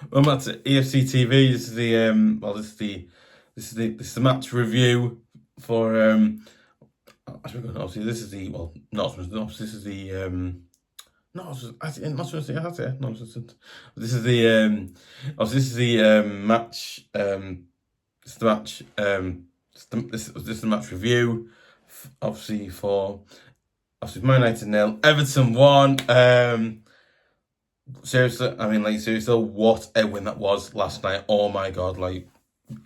Well, that's EFC TV. This is the this is the match review for obviously this is the not this is the not that's it. No, this is the obviously this is the match this is the match this is the match review obviously for Man United 0, Everton 1. Seriously, I mean, like, seriously, what a win that was last night. Oh my god, like,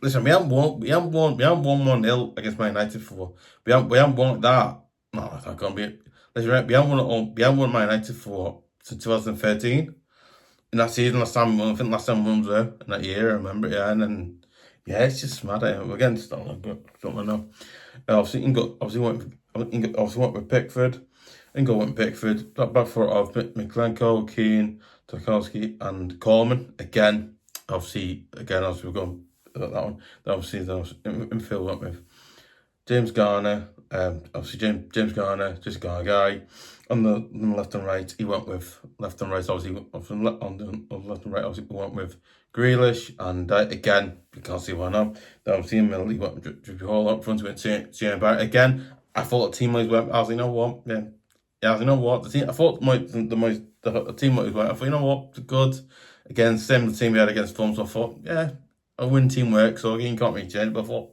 listen, we haven't won 1-0 against Man United before. We haven't won that. No, that can't be it. Listen, we haven't won Man United for since 2013. In that season, I think last time we won was there in that year, I remember, yeah, and then, yeah, it's just mad. Again, don't know. Obviously, went with Pickford. Went with Pickford. That back four of Mykolenko, Keane, Tarkowski, and Coleman. Again, obviously we're going about that one. Then obviously, in Phil went with James Garner. Obviously James Garner, just a guy. On the left and right, he went with left and right. Obviously, on the left and right, obviously, he went with Grealish, and again, you can't see why not. Then obviously in the middle, he went with Drewbury up front. He went to Barrett. Again, I thought the team was went. I was like, you know what, the team. I thought the team was went. I thought, you know what, good. Again, same the team we had against Fulham. So I thought, yeah, a win teamwork. So again, you can't really change. But I thought,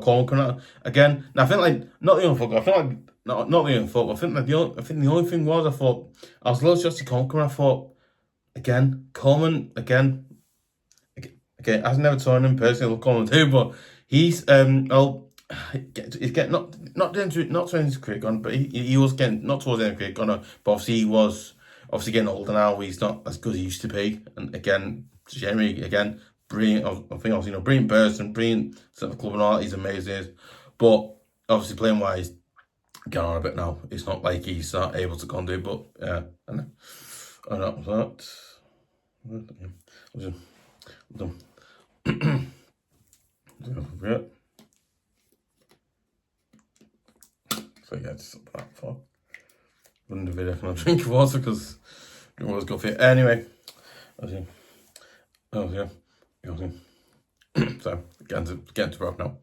Coleman coming out again. Now I think like not the own foot. I feel like not the own foot. I think the only thing was I thought I was a little just to Coleman. I thought again, Coleman again. Okay, I've never told him personally. Coleman too, but he's he's getting not towards his career gone, but he was getting not towards the end of career gone. But obviously he was getting older now. He's not as good as he used to be. And again, generally again, brilliant. I think obviously brilliant person, brilliant sort of club and all that. He's amazing, but obviously playing wise, getting on a bit now. It's not like he's not able to go and do. But yeah, and that was that. Yeah. So yeah, just that for. Wouldn't have been if I drink water because it was good for you. Anyway, so getting to wrap now.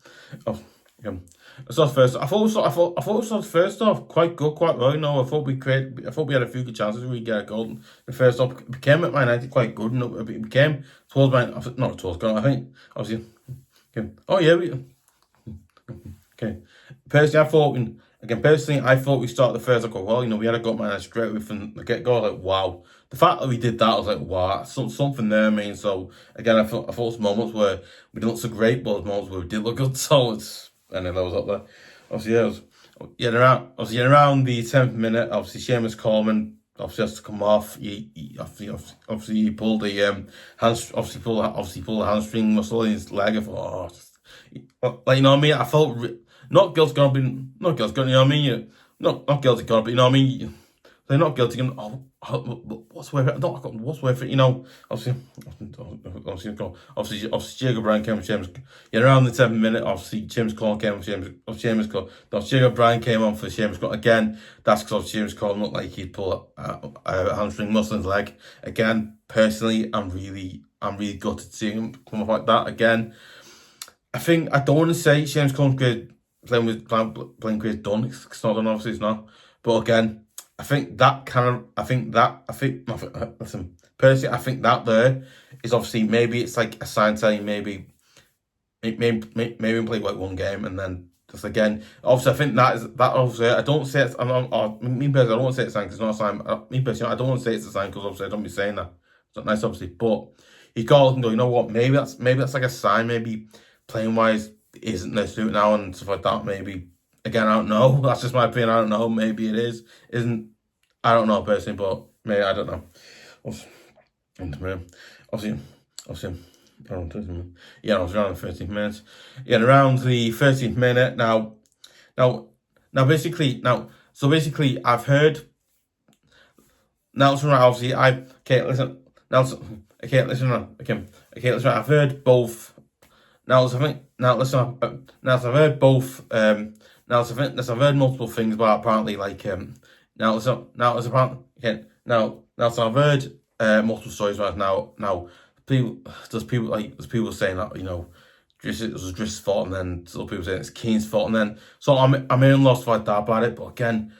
So first, I thought it was first off quite good, quite well. I thought we had a few good chances. We get a goal. The first off it became at Man United quite good, and it became towards not towards goal. I think obviously. Okay. Oh yeah, okay. Personally, I thought we started the first. I go, well, we had a goal man straight away from the get go. Like, wow, the fact that we did that, I was like, wow, something there. I mean, so again, I thought some moments where we didn't look so great, but moments where we did look good. So that was up there. Obviously, around the 10th minute, obviously Seamus Coleman obviously has to come off. He pulled the pulled the hamstring muscle in his leg. I thought, like, you know what I mean? I felt not guilty, gonna be not guilty. You know what I mean? Not guilty, gonna, but you know what I mean? They're not guilty. What's worth it? What's worth it? Obviously, O Brien came with James. Yeah, around the 7th minute, obviously James Cole came with James Cole. O Brien came on for James Cole again. That's because James Cole looked like he'd pull a hamstring muscle in his leg. Again, personally, I'm really gutted to see him come off like that again. I don't want to say James Cole playing career done. It's not done. Obviously, it's not. But again, listen, personally, I think that there is obviously maybe it's like a sign saying maybe play like one game and then just again. Obviously, I think that obviously I don't say it's. I don't want to say it's a sign because it's not a sign. Me personally, I don't want to say it's a sign because obviously I don't be saying that. It's not nice, obviously, but he called and go. You know what? Maybe that's like a sign. Maybe playing wise isn't their suit now and stuff like that. Maybe. Again, I don't know. That's just my opinion. I don't know. Maybe it is. Isn't. I don't know personally, but maybe I don't know. Obviously, I don't know. Yeah, I was around the 13th minute. Yeah, around the 13th minute. Now, basically, I've heard. Now, listen, right. Obviously, listen. Now, listen. I've heard both. I've heard multiple things about apparently like so I've heard multiple stories right now. There's people saying that, you know, it was Driss' fault, and then some people saying it's Keane's fault, and then so I'm in lost like that about it. But again,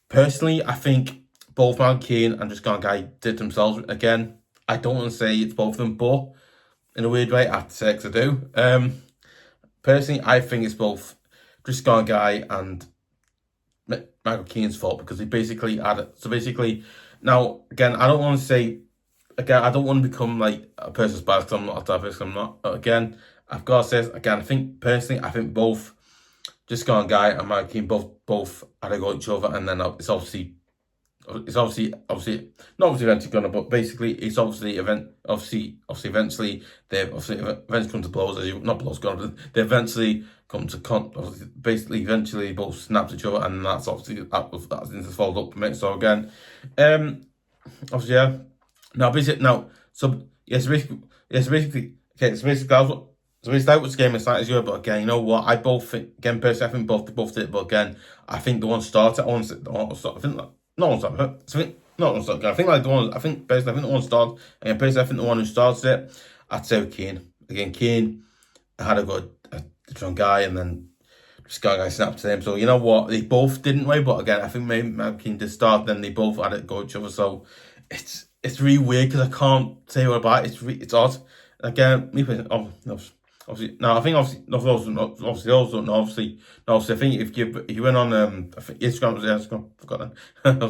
personally, I think both Man Keane and just guy did themselves. Again, I don't want to say it's both of them, but in a weird way, I have to say because I do. Personally, I think it's both just guy and Michael Keane's fault, because he basically had it. So basically, now again, I don't want to say, again, I don't want to become like a person's bias, because I'm not a type of person. I'm not. But again, I've got to say, again, I think personally, I think both just guy and Michael Keane both had a go at each other, and then it's obviously not obviously eventually gonna, but basically it's obviously eventually come to blows, as you not blows gonna, but they eventually come to basically eventually both snapped each other, and that's obviously that's into fold up from it. So again, obviously yeah. Now basically that was the game of sight as well. But again, you know what? I personally, I think both did it. But again, I think the one started. I think no one started. I think the one started. Again, personally, I think the one who started it, I'd say Keane. Again, Keane had a good strong guy, and then just guy snapped to him. So you know what? They both didn't win. But again, I think maybe Keane did start. Then they both had it go at each other. So it's really weird, because I can't say what about it. It's odd. Again, me personally, obviously, no, I think obviously I think if you went on I think Instagram, forgot that.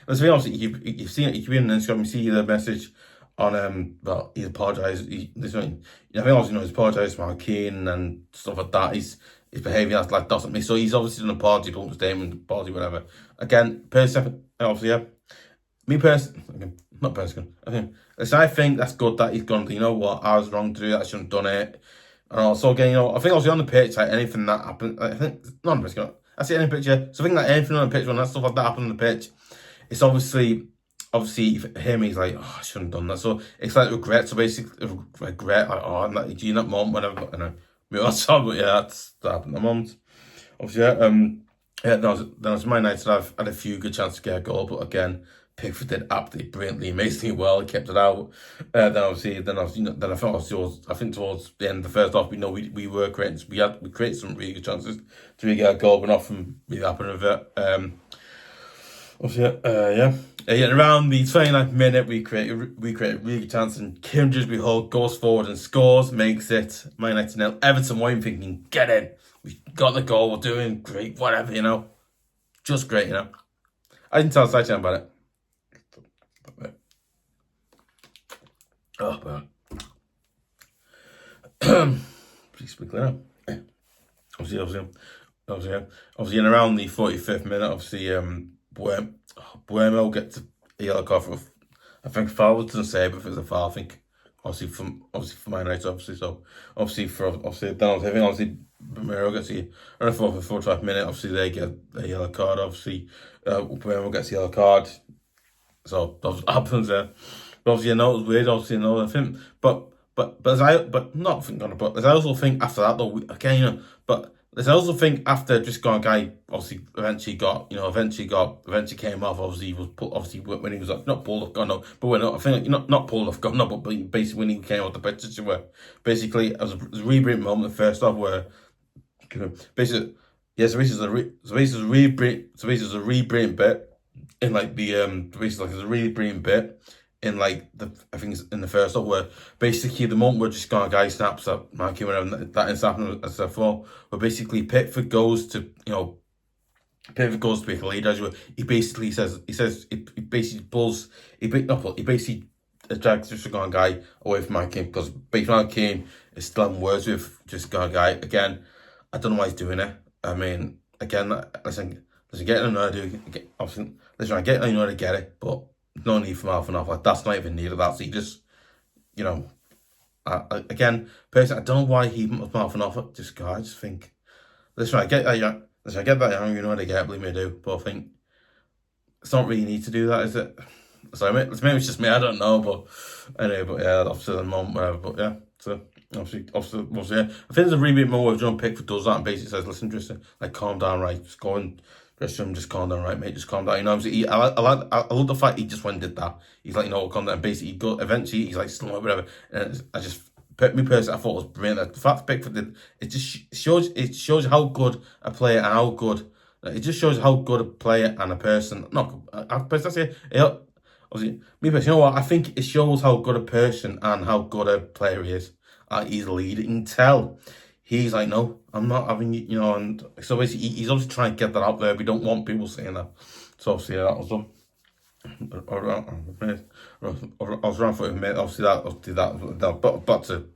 obviously you've seen it, you been on Instagram, you see the message on well, he apologised. I think obviously, you know, he's apologised for Keane and stuff like that. His behaviour like doesn't me. So he's obviously done an apology, public statement, apology, whatever. Again, personally, obviously, yeah. Me personally, not personally. I think that's good that he's gone. You know what? I was wrong to do that. I shouldn't have done it. And also, again, you know, I think obviously on the pitch, like anything that happened, I think not on the pitch. I see any pitch, yeah. So I think that anything on the pitch, when that stuff like that happened on the pitch, it's obviously for him, he's like, oh, I shouldn't have done that. So it's like regret. So basically, regret, like, oh, I'm not in that moment, whatever. I know. That's all, but yeah, that happened at the moment. Obviously, yeah. Then it was my night that I've had a few good chances to get a goal, but again, Pickford did absolutely brilliantly, amazingly well. He kept it out. Then I think towards the end of the first half, we were creating. We created some really good chances to really get a goal, but not from really happening with it. Obviously, yeah. Around the 29th minute, we created a really good chance, and Kim Drewbury goes forward and scores, makes it Man United 0. Everton were thinking, get in. We got the goal. We're doing great. Whatever, you know, just great, you know. I didn't tell Sidechain about it. Oh, man. Please speak clear. Obviously, in around the 45th minute, obviously, Mbeumo gets a yellow card for, I think, foul. It doesn't say, but if it's a foul, I think, obviously for My United, obviously. So, obviously, Mbeumo gets around the 45th minute, obviously, they get a yellow card, obviously. Mbeumo gets a yellow card. So, that happens there. But obviously, I know it was weird, obviously, I think, but as I also think after that, though, again, you know, but as I also think after just guy obviously eventually came off, obviously, he was when he was not pulled off Gana, but when I think not pulled off Gana, but basically when he came off the pitch, where basically it was a really brilliant moment, the first off, where basically, yeah, so this is a really brilliant bit in like the basically, like, it's a really brilliant bit in like I think it's in the first half, where basically the moment where just guy snaps up Marky, whatever that is happening as a fall, where basically Pickford goes to be a leader. He basically drags just a guy away from Marky, because basically Keane is still having words with just guy again. I don't know why he's doing it. I mean, again, listen, getting him I get to get it, but no need for mouthing off. Like, that's not even needed. That's he just, you know. Again, personally, I don't know why he was mouthing off at this guy. I just think, listen, I get that. You know what I get. Believe me, I do. But I think it's not really need to do that, is it? So maybe it's just me. I don't know. But anyway, but yeah, obviously the moment, whatever. But yeah, so obviously, yeah. I think there's a really bit more where John Pickford does that and basically says, "Listen, Tristan, like, calm down, right? Just go and Gresham, just calm down, right, mate? Just calm down. You know, I love the fact he just went and did that. He's like, you know, calm down. And basically, eventually, he's like, slow, whatever. And I just, me personally, I thought it was brilliant. The fact Pickford did, it just shows how good a player and how good, it just shows how good a player and a person, obviously, me personally, you know what? I think it shows how good a person and how good a player he is. He's leading. Tell. He's like, no, I'm not having you know, and so basically he's obviously trying to get that out there. We don't want people saying that. So obviously that was done. I was around for a minute. Obviously that, but to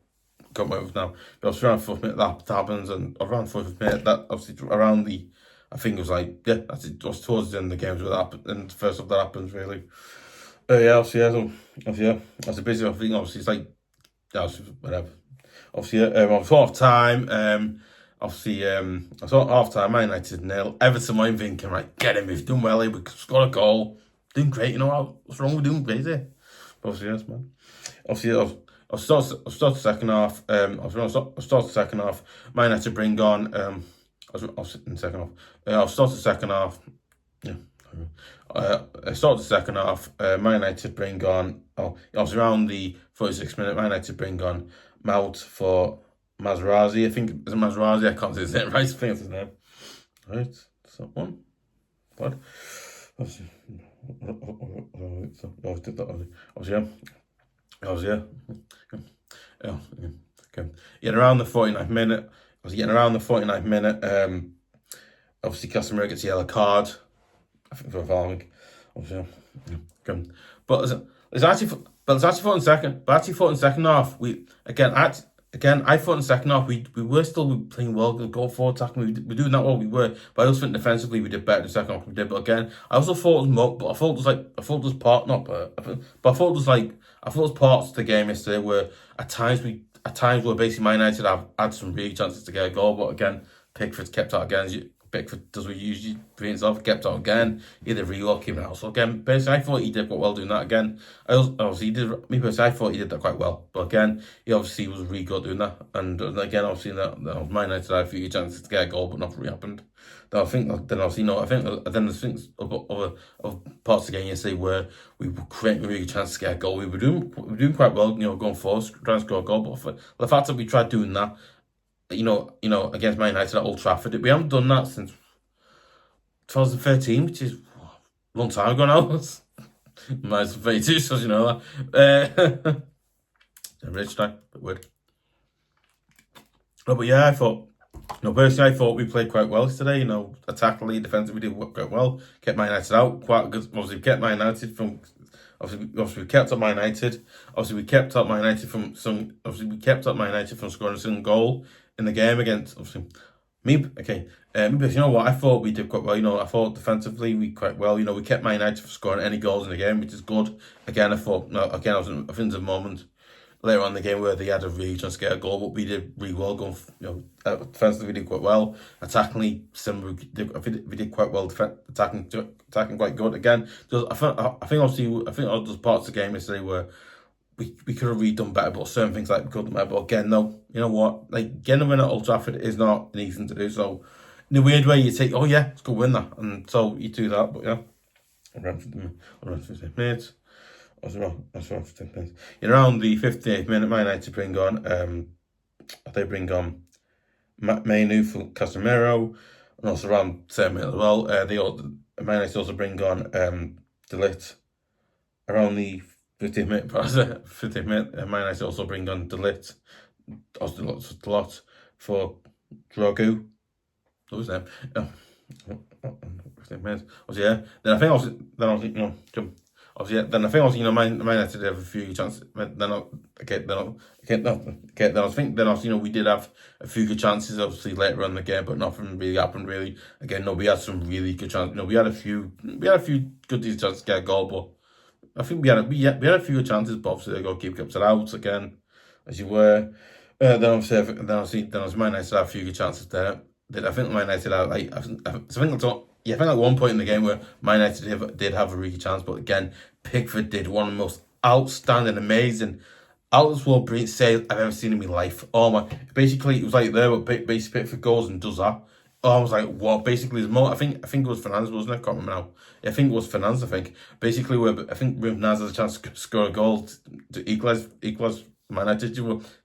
come out with now. But I was around for a minute that happens, and around for a minute that obviously around the, I think it was like, yeah, that's it. Was towards the end of the games where that happened, and first of that happens really. Yeah, obviously, yeah, so obviously, yeah, that's a busy thing. Obviously, it's like, yeah, whatever. Obviously, I was half time. Obviously, I saw half time. Man United 0. Everton, I'm thinking, right, get him. He's done well. He scored a goal. Doing great. You know what's wrong with doing great here? Obviously, yes, man. Obviously, I'll start the second half. I'll start the second half. Man United bring on. I'll sit in the second half. I'll start the second half. Yeah. I start the second half. Man United bring on. Oh, it was around the 46th minute. Man United bring on Mount for Mazraoui. I think it's Mazraoui. I can't say his name right. I think it's his name. Right, that's that one. What? Obviously, yeah. Okay. Yeah, around the 49th minute. I was getting around the 49th minute. Obviously, Casemiro gets a yellow card. I think for fouling. Obviously, yeah. But it's actually thought in second. But actually, thought in second half. I thought in second half we were still playing well. Go forward attacking. We were doing that well. We were, but I also think defensively we did better in the second half than we did. But again, I also thought it was more. But I thought it was part not. But I thought it was parts of the game yesterday where at times where basically Man United have had some really chances to get a goal. But again, Pickford kept out again. Pickford does what he usually do himself, kept out again. He did really well keeping out. So again, personally, I thought he did quite well doing that again. I thought he did that quite well. But again, he obviously was really good doing that. And again, obviously that Man United had a few chances to get a goal, but nothing really happened. Then I think other parts of the game yesterday where we were creating a really good chance to get a goal. We were doing quite well, you know, going forward, trying to score a goal. But the fact that we tried doing that, you know, against Man United at Old Trafford, we haven't done that since 2013, which is a long time ago now. Mine's 32, so you know that. Rich time, but weird. No, but yeah, personally, I thought we played quite well today. You know, attackingly, defensively, we did quite well. Kept Man United out quite good. Obviously, we kept Man United from. Obviously, we kept up Man United. Obviously, we kept up Man United from scoring a single goal in the game against me. Okay, you know what? I thought we did quite well. You know, I thought defensively we quite well. You know, we kept Man United from scoring any goals in the game, which is good. Again, I think there was a moment later on in the game where they had a really chance to get a goal, but we did really well going. You know, defensively we did quite well. Attackingly, similar. We did quite well. Attacking quite good. Again, I think there's parts of the game yesterday where we could have really done better, but certain things like we could have done better. But again, no, you know what? Like getting a win at Old Trafford is not an easy thing to do. So in a weird way, you take, oh yeah, let's go win that, and so you do that. But yeah, around 15 minutes. That's around 15 minutes. Around the 58th minute, Man United bring on mainoo for Casemiro, and also around the same minute as well. Man United also bring on dalot around the 15th minute. Man United also bring on dalot for Drewbury. What was that? 15 minutes. Obviously, yeah. Then I think Man United have a few chances. We did have a few good chances, obviously later on in the game, but nothing really happened. Really, again, no, we had some really good chances. We had a few good chances to get a goal, but I think we had a few good chances. But obviously, the goalkeeper kept it out again, as you were. Then obviously, Man United had a few good chances there. I think Man United had I think at one point in the game where Man United did have a really good chance, but again, Pickford did one of the most outstanding, amazing, out-of-this-world brilliant saves I've ever seen in my life. Oh my! Basically, it was like there, but basically Pickford goes and does that. I was like, what? Basically, I think it was Fernandes, wasn't it? I can't remember now. I think it was Fernandes. I think basically, I think Fernandes has a chance to score a goal to equalize Man United.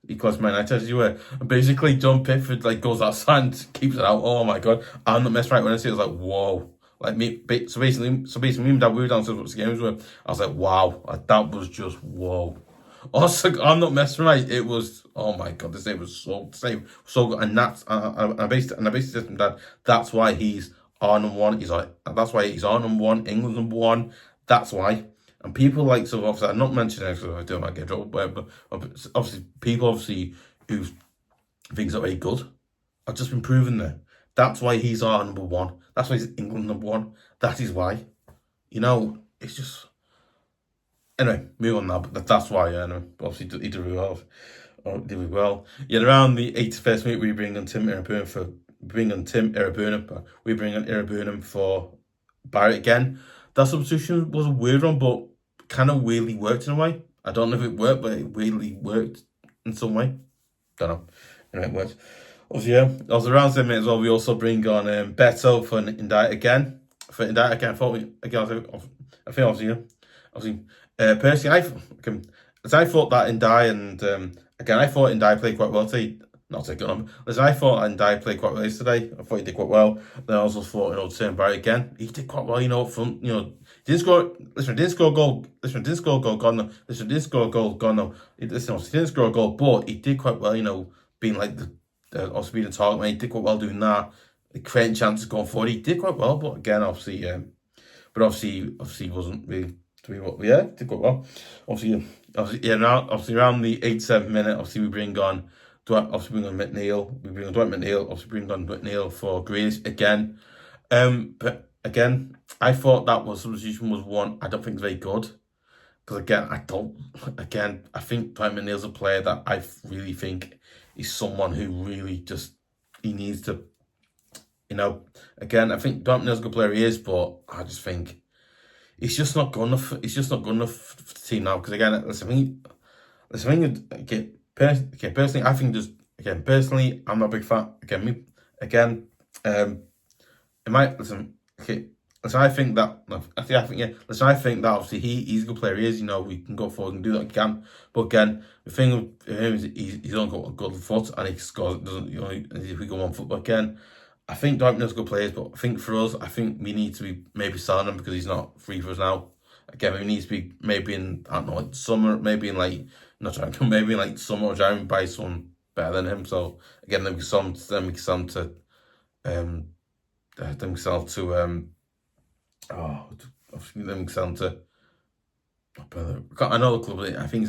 Equalize Man United as you were. And basically, John Pickford like goes outside and keeps it out. Oh my god! I'm not messing right when I see it. I was like, whoa. Like me, so basically, me and Dad, we were downstairs what the games were. I was like, wow, like, that was just whoa. Also, I'm not messing right. It was, oh my god, this game was so good, and I basically said to him, Dad, that's why he's our number one. He's like, that's why he's our number one, England's number one. That's why. And people like, so obviously, I'm not mentioning it because I don't like get trouble, but obviously, people who think are very good have just been proven there. That's why he's our number one. That's why he's England number one. That is why. You know, it's just. Anyway, move on now. But that's why. Anyway, obviously he did really well. Did really well. Yet around the 81st minute, we bring on Tim Iroegbunam We bring on Iroegbunam for Barrett again. That substitution was a weird one, but kind of weirdly worked in a way. I don't know if it worked, but it weirdly worked in some way. Don't know. Anyway, it worked. Obviously, yeah. Also around 7 minutes as well, we also bring on Beto for Ndiaye again. For Ndiaye again, I think obviously, personally, I thought that Ndiaye and again, I thought Ndiaye played quite well today. Not taking on him. Listen, I thought Ndiaye played quite well yesterday. I thought he did quite well. Then I also thought, Tim Barry again, he did quite well, up front. Didn't score a goal. Didn't score a goal. Gana. Didn't score a goal. Gana. He didn't score a goal, but he did quite well. Being like also being a target man, he did quite well doing that. Creating chances going forward, he did quite well. But again, obviously, he wasn't really. Did quite well. Obviously, around the 87th minute, obviously we bring on McNeil. We bring on Dwight McNeil. Obviously, bring on McNeil for Grealish again. But again, I thought that substitution was one I don't think is very good because I think Dwight McNeil's a player that I really think is someone who really he needs to, again, I think Dwight McNeil's a good player, he is, but I just think. It's just not good enough. It's just not good enough for the team now. Because again, personally, I think personally, I'm not a big fan. I think that obviously he's a good player. He is, we can go forward and do that. We can, but again, the thing with him is he's only got a good foot and he scores. If we go on foot, but again. I think Dwight McNeil's good players, but I think for us, we need to be maybe selling him because he's not free for us now. Again, we need to be maybe in, I don't know, summer, maybe in maybe in like summer or January, buy someone better than him. So again, then we sell him to I know the club. I think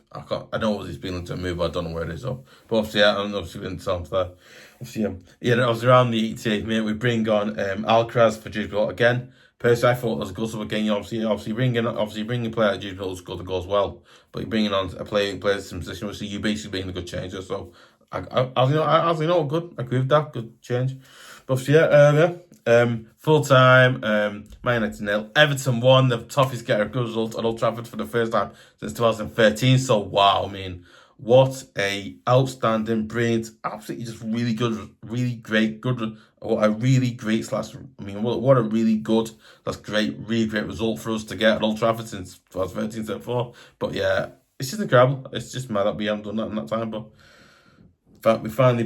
I know he's been to move, but I don't know where it is. So, but obviously, I'm obviously going to tell him that. Obviously, I was around the 88th minute. We bring on Alcaraz for Drewbury again. Personally, I thought it was a good sub again. Obviously bringing a player like Drewbury who scored the goals well, but you're bringing on a player in some position, which you basically being a good changer. So, good. I agree with that. Good change. But obviously, full time, Man United 0. Everton won. The toughest get a good result at Old Trafford for the first time since 2013. So wow, what a outstanding, brilliant, absolutely just really good, really great, good. What a really great what a really good, that's great, really great result for us to get at Old Trafford since 2013, 2014. But yeah, it's just incredible. It's just mad that we haven't done that in that time. But in fact, we finally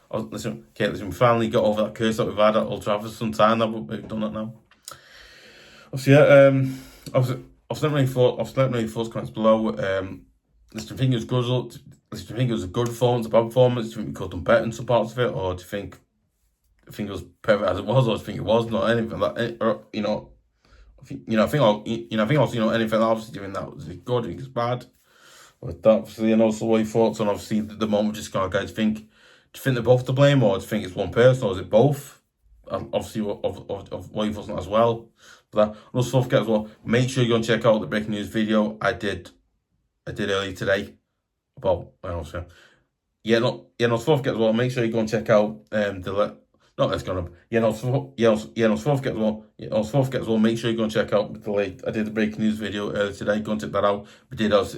listen, we finally got over that curse that we've had at Old Trafford some time now, but we've done that now. Obviously, I've not really thoughts comments below. Listen, I think it was good result. Listen, I think it was a good performance, a bad performance. Do you think we could have done better in some parts of it, or do you think it was perfect as it was, or do you think it was not anything like anything obviously doing that was good, it was bad. But that, obviously, and also what your thoughts on obviously the moment just kind of guys think. Do you think they're both to blame, or do you think it's one person, or is it both? Obviously, of what you've done as well. But that, also don't forget as well. Make sure you go and check out the breaking news video I did earlier today about. Don't forget as well. Make sure you go and check out Let's go on. Don't forget as well. Make sure you go and check out the late. I did the breaking news video earlier today. Go and check that out. I'm not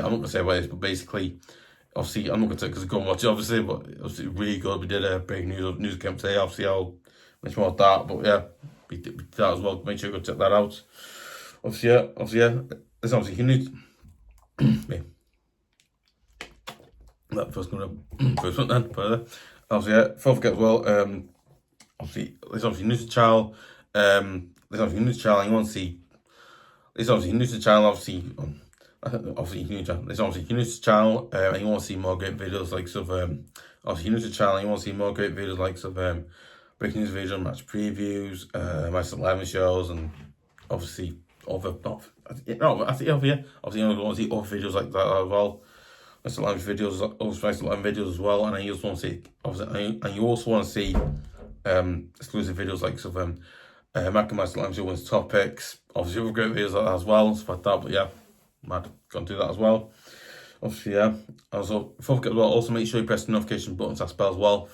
gonna say what it is, but basically. obviously, I'm not going to take because go and watch it, obviously, but obviously really good. We did a big news camp today. Obviously, I'll mention more of that, but yeah, we did that as well. Make sure you go check that out. Obviously, yeah. There's obviously you need. Yeah. That first one then. Further. Obviously, yeah. Don't forget as well. Obviously, there's obviously new to the channel. There's obviously new to the channel. You want to see. There's obviously new to the channel. Obviously, new to there's obviously new to the channel. And you want to see more great videos like obviously new to the channel. You want to see more great videos like breaking news videos, match previews, match 11 shows, and obviously other. Obviously you want to see other videos like that as well. Match 11 videos, also match 11 videos as well. And I just want to see obviously, and you also want to see exclusive videos like Mac and Match 11 wins topics. Obviously other great videos like that as well, stuff like that. But yeah, Mad gonna do that as well. Obviously, yeah. Also, before we forget as well, also make sure you press the notification button to bell as well,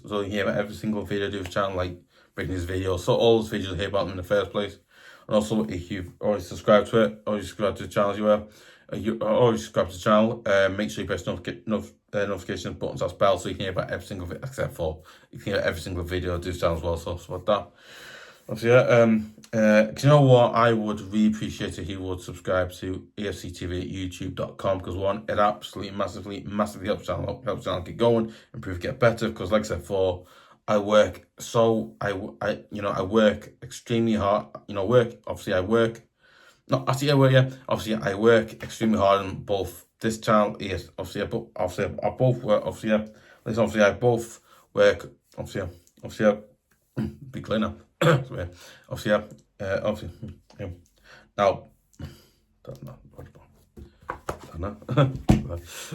so you hear about every single video I do for the channel, like breaking these videos. So all those videos you hear about them in the first place. And also, if you've already subscribed to it, or you subscribe to the channel as you were, you already subscribe to the channel, make sure you press the notification button to bell so you can hear about every single video, except for you can hear every single video I do for the channel as well. So like that. Obviously, yeah, you know what? I would really appreciate if you would subscribe to EFC TV at youtube.com, because one, it absolutely massively helps channel get going, improve, get better. Because like I said before, I work extremely hard. I work extremely hard on both this channel. Yes, I both work. Be clear now. Obviously, yeah. Now, that's not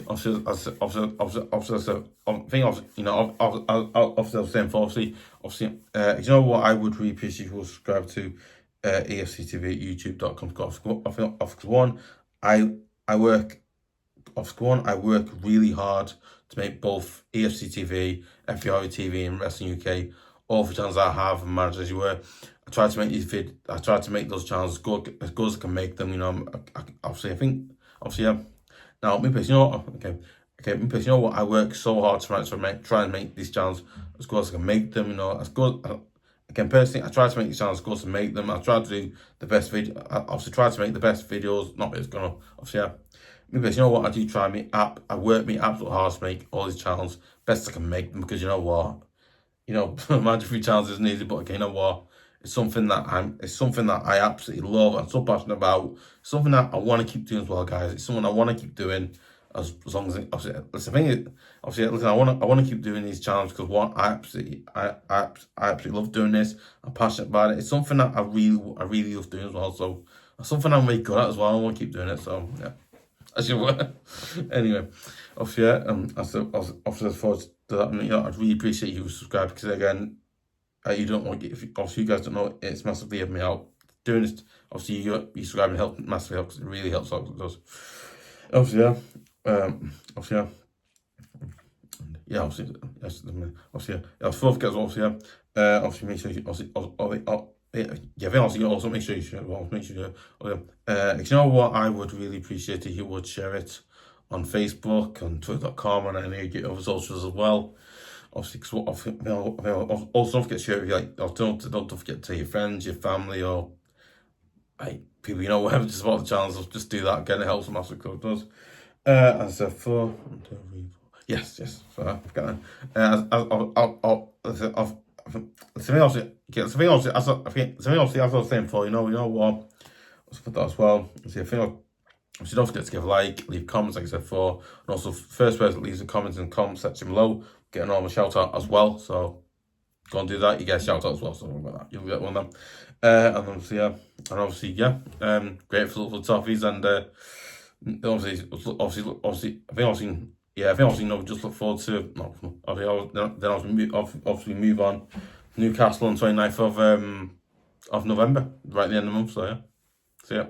obviously, I was saying for obviously, you know what? I would really appreciate if you would subscribe to EFC TV at youtube.com. Because one, I work really hard to make both EFC TV, FBR TV, and Wrestling UK all the channels I have and managed as you were. I tried to make those channels as good as I can make them. Yeah. Now, me personally, you know what? I work so hard to try and make these channels as good as I can make them. As good. Again, personally, I try to make these channels as good as I can make them. I try to do the best video. I obviously try to make the best videos. Not that it's gonna. Obviously, yeah. Me personally, you know what? I do try I work me absolutely hard to make all these channels best I can make them, because you know what? Managing 3 channels isn't easy, but okay, you know what? It's something that I absolutely love. I'm so passionate about. Something that I want to keep doing as well, guys. It's something I want to keep doing as long as I want to keep doing these channels, because one, I absolutely love doing this. I'm passionate about it. It's something that I really love doing as well. So it's something I'm really good at as well. I want to keep doing it. So yeah, as you were. Anyway, obviously, yeah. Forward to that. I'd really appreciate you subscribe, because again, you don't want to get, obviously you guys don't know, it's massively helped me out doing this. Obviously you subscribing help massively helps, because it really helps out. It does. Obviously, yeah. Yeah, obviously, yes, obviously, yeah. Obviously, yeah. Obviously, make sure you also make sure you share. You know what? I would really appreciate if you would share it on Facebook, on Twitter.com, and any of your other socials as well. Obviously, also don't forget to share it. Don't forget to tell your friends, your family, or people whatever, just about the channels. Just do that again. It helps massively. It does. As a four. Yes. Sorry, I forgot that. Something else. As I was saying before, you know what? Let's put that as well. See, so don't forget to give a like, leave comments, like I said before, and also first person that leaves a comment in the comment section below, get a normal shout out as well. So go and do that. You get a shout out as well. So about that, you'll get one of them. And obviously, grateful for the toffees, and just look forward to. Obviously move on. Newcastle on 29th of November, right at the end of the month. So yeah, see ya.